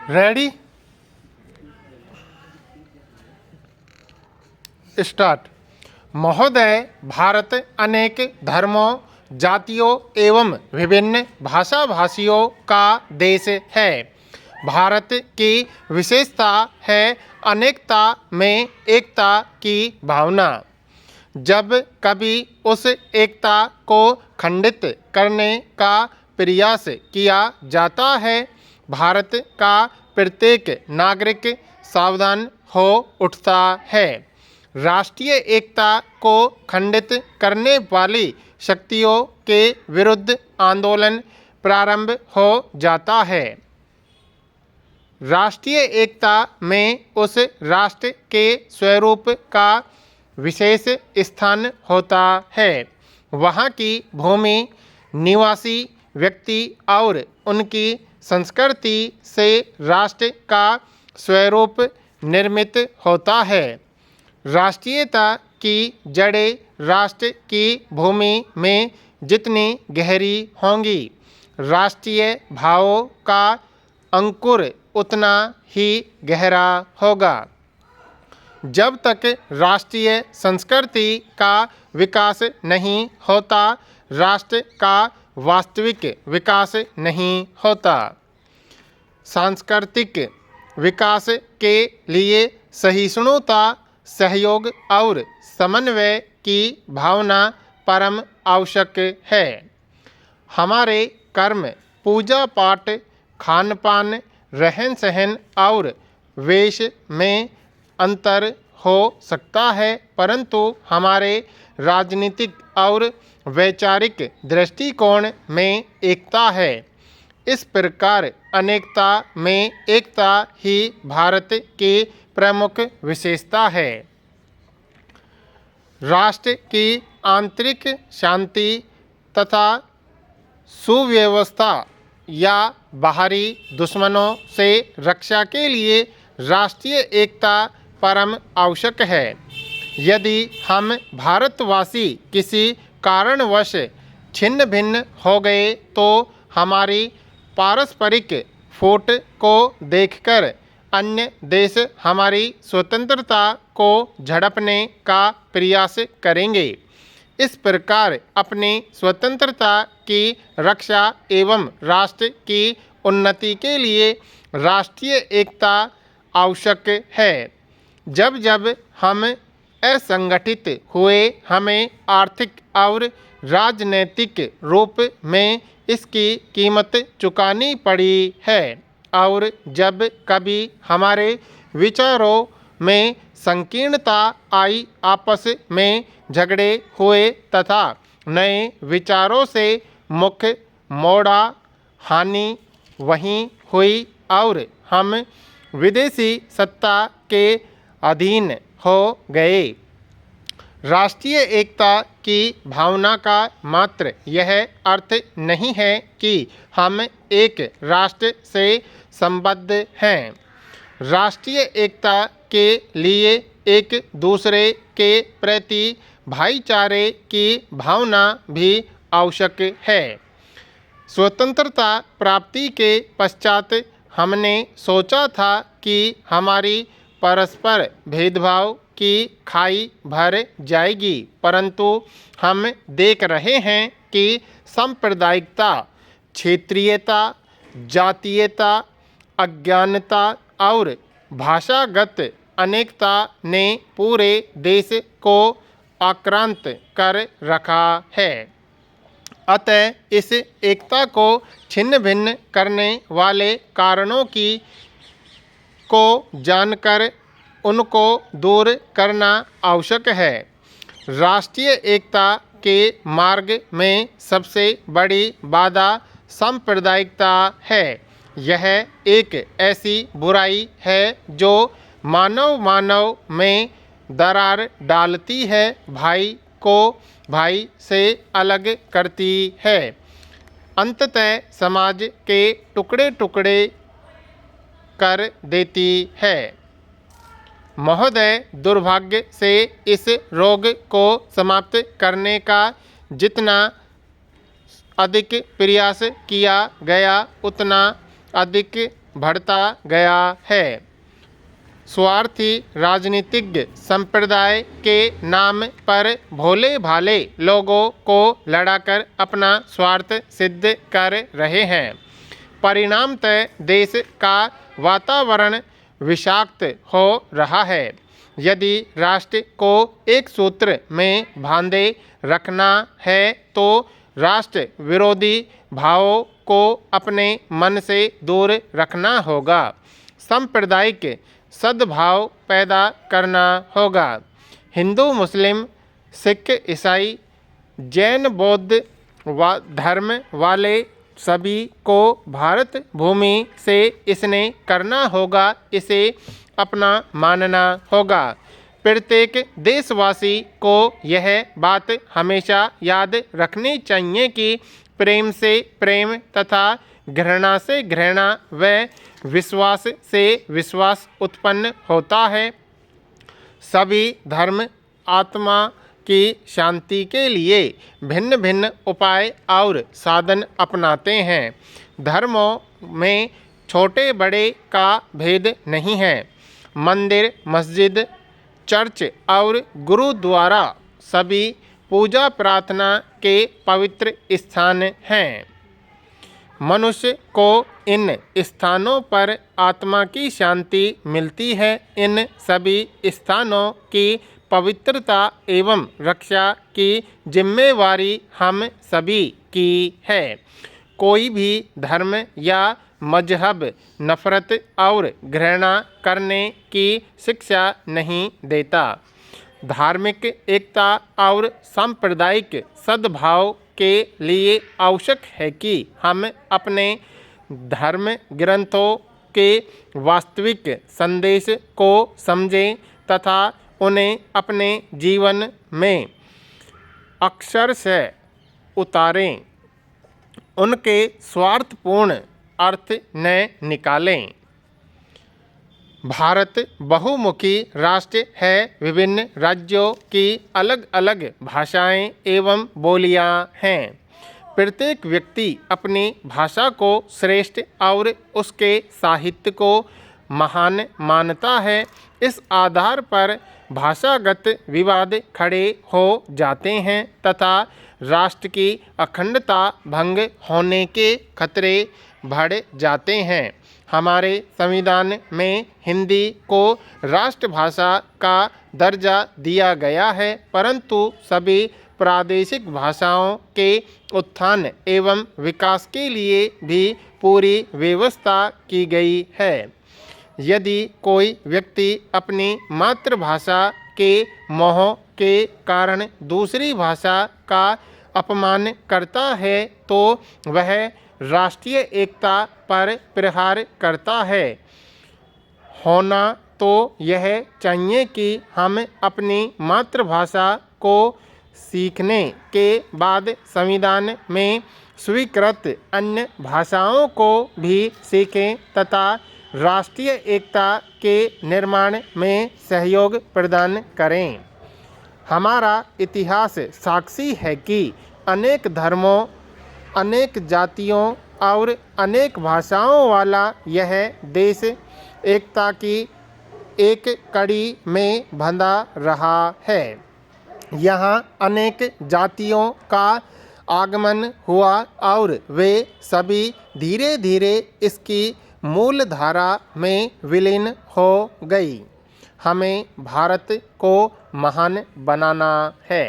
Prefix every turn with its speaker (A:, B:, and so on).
A: Ready start. महोदय, भारत अनेक धर्मों, जातियों एवं विभिन्न भाषा भाषियों का देश है। भारत की विशेषता है अनेकता में एकता की भावना। जब कभी उस एकता को खंडित करने का प्रयास किया जाता है, भारत का प्रत्येक नागरिक सावधान हो उठता है। राष्ट्रीय एकता को खंडित करने वाली शक्तियों के विरुद्ध आंदोलन प्रारंभ हो जाता है। राष्ट्रीय एकता में उस राष्ट्र के स्वरूप का विशेष स्थान होता है। वहाँ की भूमि, निवासी व्यक्ति और उनकी संस्कृति से राष्ट्र का स्वरूप निर्मित होता है। राष्ट्रीयता की जड़ें राष्ट्र की भूमि में जितनी गहरी होंगी, राष्ट्रीय भावों का अंकुर उतना ही गहरा होगा। जब तक राष्ट्रीय संस्कृति का विकास नहीं होता, राष्ट्र का वास्तविक विकास नहीं होता। सांस्कृतिक विकास के लिए सहिष्णुता, सहयोग और समन्वय की भावना परम आवश्यक है। हमारे कर्म, पूजा पाठ, खान पान, रहन सहन और वेश में अंतर हो सकता है, परंतु हमारे राजनीतिक और वैचारिक दृष्टिकोण में एकता है। इस प्रकार अनेकता में एकता ही भारत की प्रमुख विशेषता है। राष्ट्र की आंतरिक शांति तथा सुव्यवस्था या बाहरी दुश्मनों से रक्षा के लिए राष्ट्रीय एकता परम आवश्यक है। यदि हम भारतवासी किसी कारणवश छिन्न भिन्न हो गए तो हमारी पारस्परिक फूट को देखकर अन्य देश हमारी स्वतंत्रता को झड़पने का प्रयास करेंगे। इस प्रकार अपनी स्वतंत्रता की रक्षा एवं राष्ट्र की उन्नति के लिए राष्ट्रीय एकता आवश्यक है। जब जब हम असंगठित हुए, हमें आर्थिक और राजनीतिक रूप में इसकी कीमत चुकानी पड़ी है, और जब कभी हमारे विचारों में संकीर्णता आई, आपस में झगड़े हुए तथा नए विचारों से मुख मोड़ा, हानि वहीं हुई और हम विदेशी सत्ता के अधीन हो गए। राष्ट्रीय एकता की भावना का मात्र यह अर्थ नहीं है कि हम एक राष्ट्र से संबद्ध हैं। राष्ट्रीय एकता के लिए एक दूसरे के प्रति भाईचारे की भावना भी आवश्यक है। स्वतंत्रता प्राप्ति के पश्चात हमने सोचा था कि हमारी परस्पर भेदभाव की खाई भर जाएगी, परंतु हम देख रहे हैं कि सांप्रदायिकता, क्षेत्रीयता, जातीयता, अज्ञानता और भाषागत अनेकता ने पूरे देश को आक्रांत कर रखा है। अतः इस एकता को छिन्न भिन्न करने वाले कारणों को जानकर उनको दूर करना आवश्यक है। राष्ट्रीय एकता के मार्ग में सबसे बड़ी बाधा सांप्रदायिकता है। यह एक ऐसी बुराई है जो मानव में दरार डालती है, भाई को भाई से अलग करती है, अंततः समाज के टुकड़े टुकड़े कर देती है। महोदय, दुर्भाग्य से इस रोग को समाप्त करने का जितना अधिक प्रयास किया गया, उतना अधिक बढ़ता गया है। स्वार्थी राजनीतिज्ञ संप्रदाय के नाम पर भोले भाले लोगों को लड़ाकर अपना स्वार्थ सिद्ध कर रहे हैं। परिणामतः देश का वातावरण विषाक्त हो रहा है। यदि राष्ट्र को एक सूत्र में बांधे रखना है तो राष्ट्र विरोधी भावों को अपने मन से दूर रखना होगा। सांप्रदायिक सद्भाव पैदा करना होगा। हिंदू, मुस्लिम, सिख, ईसाई, जैन, बौद्ध धर्म वाले सभी को भारत भूमि से स्नेह करना होगा, इसे अपना मानना होगा। प्रत्येक देशवासी को यह बात हमेशा याद रखनी चाहिए कि प्रेम से प्रेम तथा घृणा से घृणा व विश्वास से विश्वास उत्पन्न होता है। सभी धर्म आत्मा की शांति के लिए भिन्न भिन्न उपाय और साधन अपनाते हैं। धर्मों में छोटे बड़े का भेद नहीं है। मंदिर, मस्जिद, चर्च और गुरुद्वारा सभी पूजा प्रार्थना के पवित्र स्थान हैं। मनुष्य को इन स्थानों पर आत्मा की शांति मिलती है। इन सभी स्थानों की पवित्रता एवं रक्षा की जिम्मेवारी हम सभी की है। कोई भी धर्म या मजहब नफरत और घृणा करने की शिक्षा नहीं देता। धार्मिक एकता और सांप्रदायिक सद्भाव के लिए आवश्यक है कि हम अपने धर्म ग्रंथों के वास्तविक संदेश को समझें तथा उन्हें अपने जीवन में अक्षरशः उतारें। उनके स्वार्थपूर्ण अर्थ न निकालें। भारत बहुमुखी राष्ट्र है। विभिन्न राज्यों की अलग अलग भाषाएं एवं बोलियां हैं। प्रत्येक व्यक्ति अपनी भाषा को श्रेष्ठ और उसके साहित्य को महान मानता है। इस आधार पर भाषागत विवाद खड़े हो जाते हैं तथा राष्ट्र की अखंडता भंग होने के खतरे बढ़ जाते हैं। हमारे संविधान में हिंदी को राष्ट्रभाषा का दर्जा दिया गया है, परंतु सभी प्रादेशिक भाषाओं के उत्थान एवं विकास के लिए भी पूरी व्यवस्था की गई है। यदि कोई व्यक्ति अपनी मातृभाषा के मोह के कारण दूसरी भाषा का अपमान करता है तो वह राष्ट्रीय एकता पर प्रहार करता है। होना तो यह चाहिए कि हम अपनी मातृभाषा को सीखने के बाद संविधान में स्वीकृत अन्य भाषाओं को भी सीखें तथा राष्ट्रीय एकता के निर्माण में सहयोग प्रदान करें। हमारा इतिहास साक्षी है कि अनेक धर्मों, अनेक जातियों और अनेक भाषाओं वाला यह देश एकता की एक कड़ी में बंधा रहा है। यहाँ अनेक जातियों का आगमन हुआ और वे सभी धीरे धीरे इसकी मूल धारा में विलीन हो गई। हमें भारत को महान बनाना है।